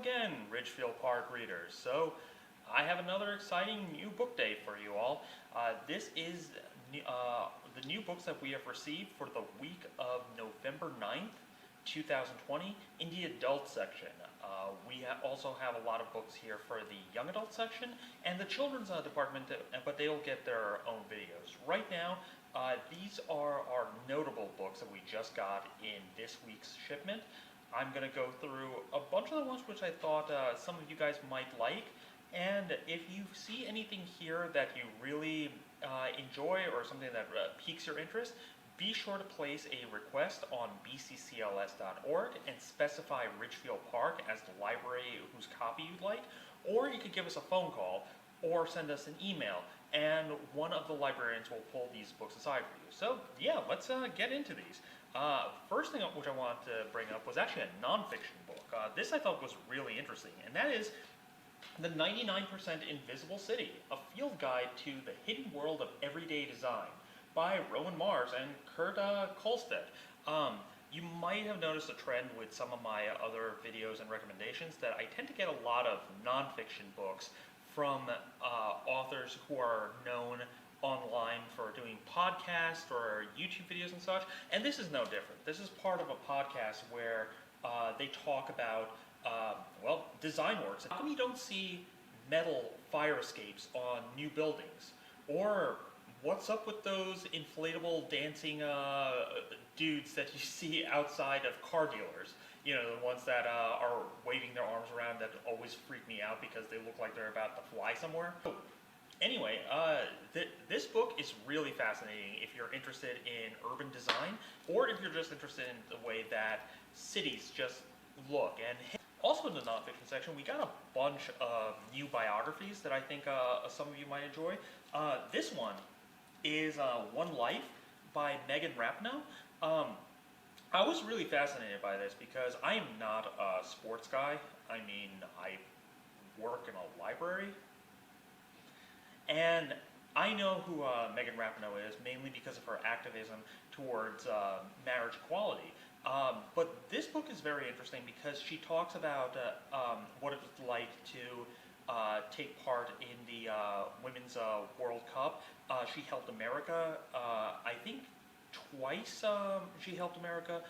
again, Ridgefield Park readers. So, I have another exciting new book day for you all. This is the new books that we have received for the week of November 9th, 2020 in the adult section. We also have a lot of books here for the young adult section and the children's department, but they'll get their own videos. Right now, these are our notable books that we just got in this week's shipment. I'm going to go through a bunch of the ones which I thought some of you guys might like. And if you see anything here that you really enjoy or something that piques your interest, be sure to place a request on bccls.org and specify Ridgefield Park as the library whose copy you'd like, or you could give us a phone call or send us an email, and one of the librarians will pull these books aside for you. So yeah, let's get into these. First thing which I want to bring up was actually a nonfiction book. This I thought was really interesting, and that is The 99% Invisible City, a field guide to the hidden world of everyday design, by Rowan Mars and Kurt Kohlstedt. You might have noticed a trend with some of my other videos and recommendations that I tend to get a lot of nonfiction books from authors who are known online for doing podcasts or YouTube videos and such, and this is no different. This is part of a podcast where they talk about well, design works. How come you don't see metal fire escapes on new buildings? Or what's up with those inflatable dancing dudes that you see outside of car dealers? You know, the ones that are waving their arms around that always freak me out because they look like they're about to fly somewhere. Anyway, this book is really fascinating if you're interested in urban design, or if you're just interested in the way that cities just look. And also in the nonfiction section, we got a bunch of new biographies that I think some of you might enjoy. This one is One Life by Megan Rapinoe. I was really fascinated by this because I am not a sports guy. I mean, I work in a library. And I know who Megan Rapinoe is, mainly because of her activism towards marriage equality. But this book is very interesting because she talks about what it was like to take part in the Women's World Cup. She helped America, I think twice she helped America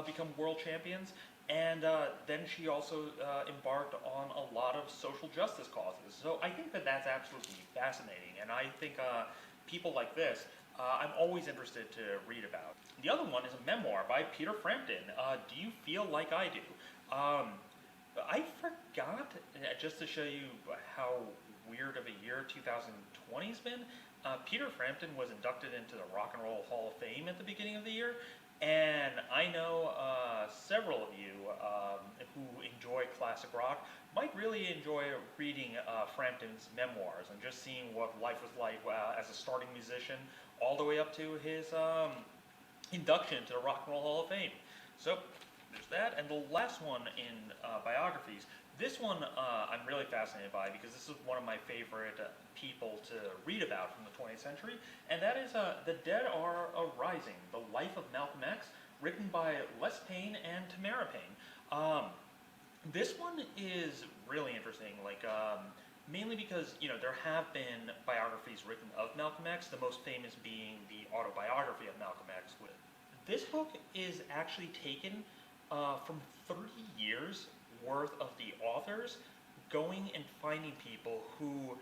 become world champions. And then she also embarked on a lot of social justice causes. So I think that that's absolutely fascinating. And I think people like this, I'm always interested to read about. The other one is a memoir by Peter Frampton, Do You Feel Like I Do? I forgot, just to show you how weird of a year 2020's been, Peter Frampton was inducted into the Rock and Roll Hall of Fame at the beginning of the year. And I know several of you who enjoy classic rock might really enjoy reading Frampton's memoirs and just seeing what life was like as a starting musician all the way up to his induction to the Rock and Roll Hall of Fame. So there's that. And the last one in biographies, this one I'm really fascinated by because this is one of my favorite people to read about from the 20th century, and that is The Dead Are Arising, The Life of Malcolm X, written by Les Payne and Tamara Payne. This one is really interesting, mainly because, you know, there have been biographies written of Malcolm X, the most famous being the autobiography of Malcolm X. This book is actually taken from 30 years worth of the authors going and finding people who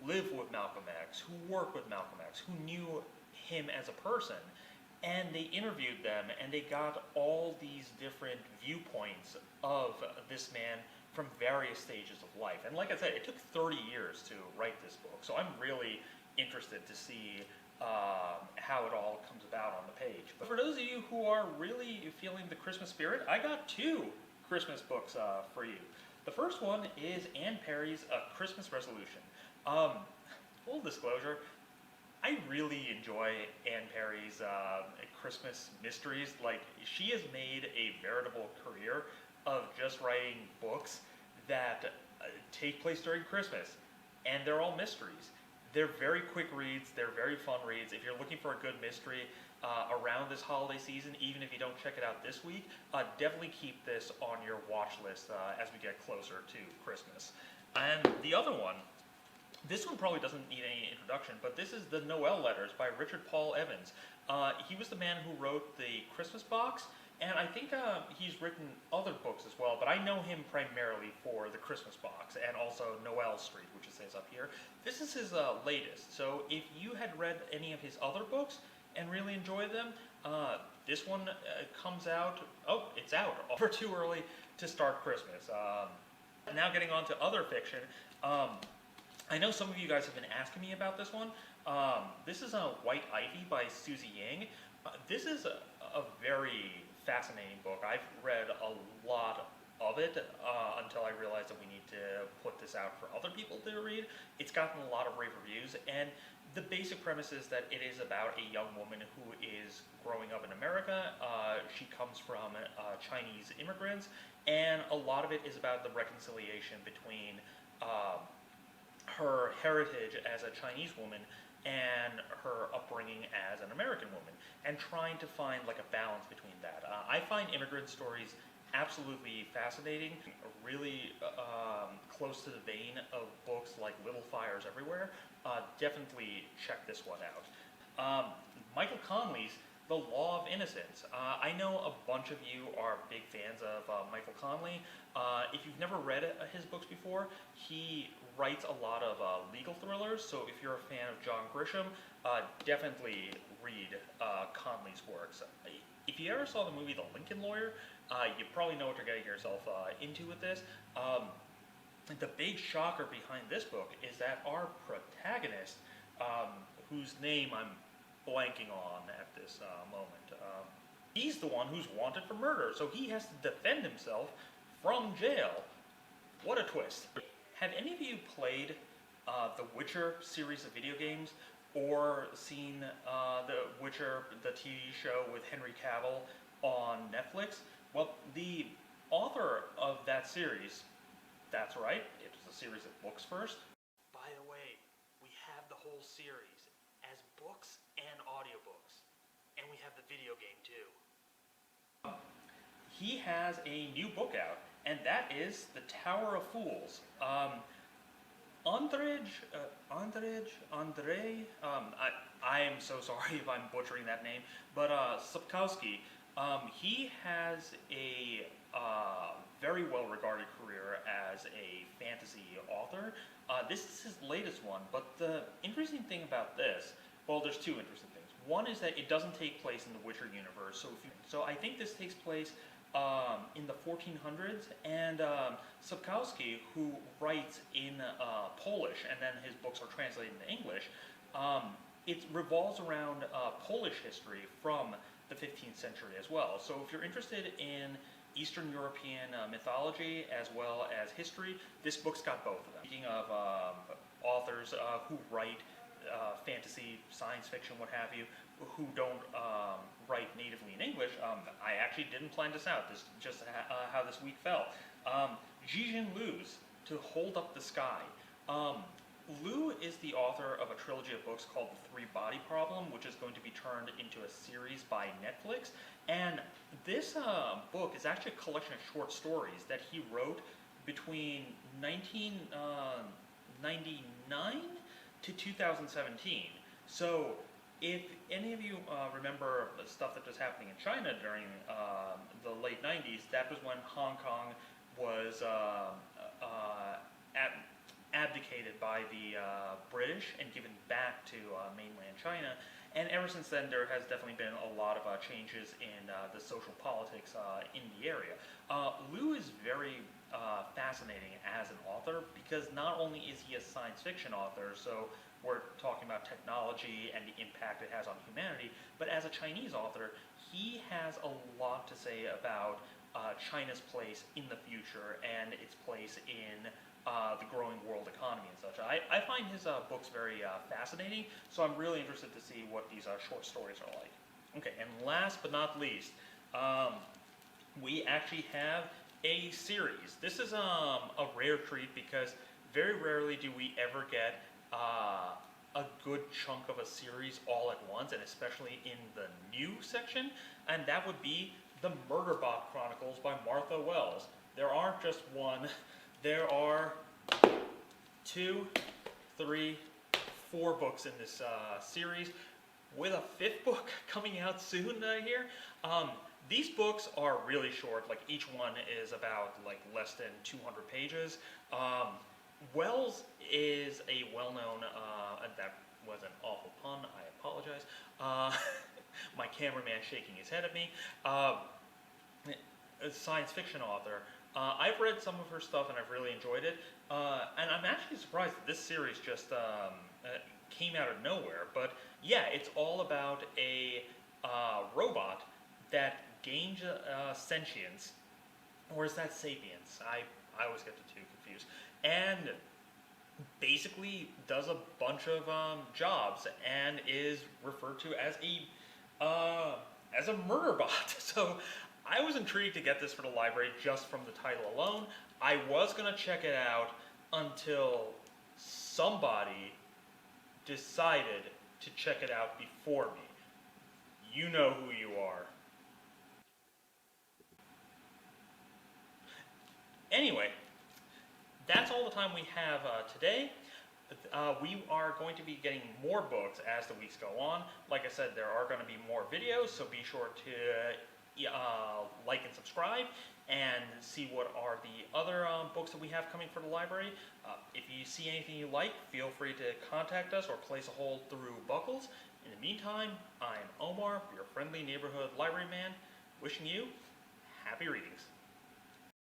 live with Malcolm X, who work with Malcolm X, who knew him as a person, and they interviewed them and they got all these different viewpoints of this man from various stages of life. And like I said, it took 30 years to write this book, so I'm really interested to see how it all comes about on the page. But for those of you who are really feeling the Christmas spirit, I got two Christmas books for you. The first one is Anne Perry's A Christmas Resolution. Full disclosure, I really enjoy Anne Perry's Christmas mysteries. Like, she has made a veritable career of just writing books that take place during Christmas, and they're all mysteries. They're very quick reads, they're very fun reads. If you're looking for a good mystery, around this holiday season, even if you don't check it out this week, definitely keep this on your watch list as we get closer to Christmas. And the other one, this one probably doesn't need any introduction, but this is the Noel Letters by Richard Paul Evans. He was the man who wrote the Christmas box, and I think he's written other books as well, but I know him primarily for the Christmas box and also Noel Street, which it says up here. This is his latest, so if you had read any of his other books and really enjoyed them, this one comes out, it's out, far too early to start Christmas. Now getting on to other fiction, I know some of you guys have been asking me about this one. This is White Ivy by Susie Yang. This is a very fascinating book. I've read a lot of it until I realized that we need to put this out for other people to read. It's gotten a lot of rave reviews, and the basic premise is that it is about a young woman who is growing up in America. She comes from Chinese immigrants, and a lot of it is about the reconciliation between her heritage as a Chinese woman and her upbringing as an American woman, and trying to find like a balance between that. I find immigrant stories absolutely fascinating, really close to the vein of books like Little Fires Everywhere. Definitely check this one out. Michael Connelly's The Law of Innocence. I know a bunch of you are big fans of Michael Connelly. If you've never read his books before, he writes a lot of legal thrillers, so if you're a fan of John Grisham, definitely read Connelly's works. If you ever saw the movie The Lincoln Lawyer, you probably know what you're getting yourself into with this. The big shocker behind this book is that our protagonist, whose name I'm blanking on at this moment, he's the one who's wanted for murder, so he has to defend himself from jail. What a twist. Have any of you played the Witcher series of video games, or seen the Witcher, the TV show with Henry Cavill on Netflix? Well, the author of that series, that's right, it was a series of books first. By the way, we have the whole series as books and audiobooks, and we have the video game too. He has a new book out, and that is The Tower of Fools. Andrezj, I am so sorry if I'm butchering that name, but Sapkowski, he has a very well-regarded career as a fantasy author. This is his latest one, but the interesting thing about this, well, there's two interesting things. One is that it doesn't take place in the Witcher universe, so I think this takes place in the 1400s, and Sapkowski, who writes in Polish, and then his books are translated into English, it revolves around Polish history from the 15th century as well. So if you're interested in Eastern European mythology as well as history, this book's got both of them. Speaking of authors who write fantasy, science fiction, what have you, who don't write natively in English, I actually didn't plan this out. This is just how this week fell. Cixin Liu's To Hold Up the Sky. Liu is the author of a trilogy of books called The Three Body Problem, which is going to be turned into a series by Netflix. And this book is actually a collection of short stories that he wrote between 1999 to 2017. So if any of you remember the stuff that was happening in China during the late 90s, that was when Hong Kong was abdicated by the British and given back to mainland China. And ever since then, there has definitely been a lot of changes in the social politics in the area. Liu is very fascinating as an author because not only is he a science fiction author, so we're talking about technology and the impact it has on humanity, but as a Chinese author, he has a lot to say about China's place in the future and its place in the growing world economy and such. I find his books very fascinating, so I'm really interested to see what these short stories are like. Okay, and last but not least, we actually have a series. This is a rare treat because very rarely do we ever get a good chunk of a series all at once, and especially in the new section, and that would be the Murderbot Chronicles by Martha Wells. There aren't just one, there are 2, 3, 4 books in this series, with a 5th book coming out soon here. These books are really short, like each one is about like less than 200 pages. Wells is a well-known, that was an awful pun, I apologize. My cameraman shaking his head at me. A science fiction author. I've read some of her stuff and I've really enjoyed it. And I'm actually surprised that this series just came out of nowhere. But yeah, it's all about a robot that gains sentience, or is that sapience? I always get the two confused. And basically does a bunch of jobs and is referred to as a murder bot. So I was intrigued to get this for the library just from the title alone. I was going to check it out until somebody decided to check it out before me. You know who you are. Anyway, that's all the time we have today. We are going to be getting more books as the weeks go on. Like I said, there are going to be more videos, so be sure to like and subscribe and see what are the other books that we have coming for the library. If you see anything you like, feel free to contact us or place a hold through Buckles. In the meantime, I'm Omar, your friendly neighborhood library man, wishing you happy readings.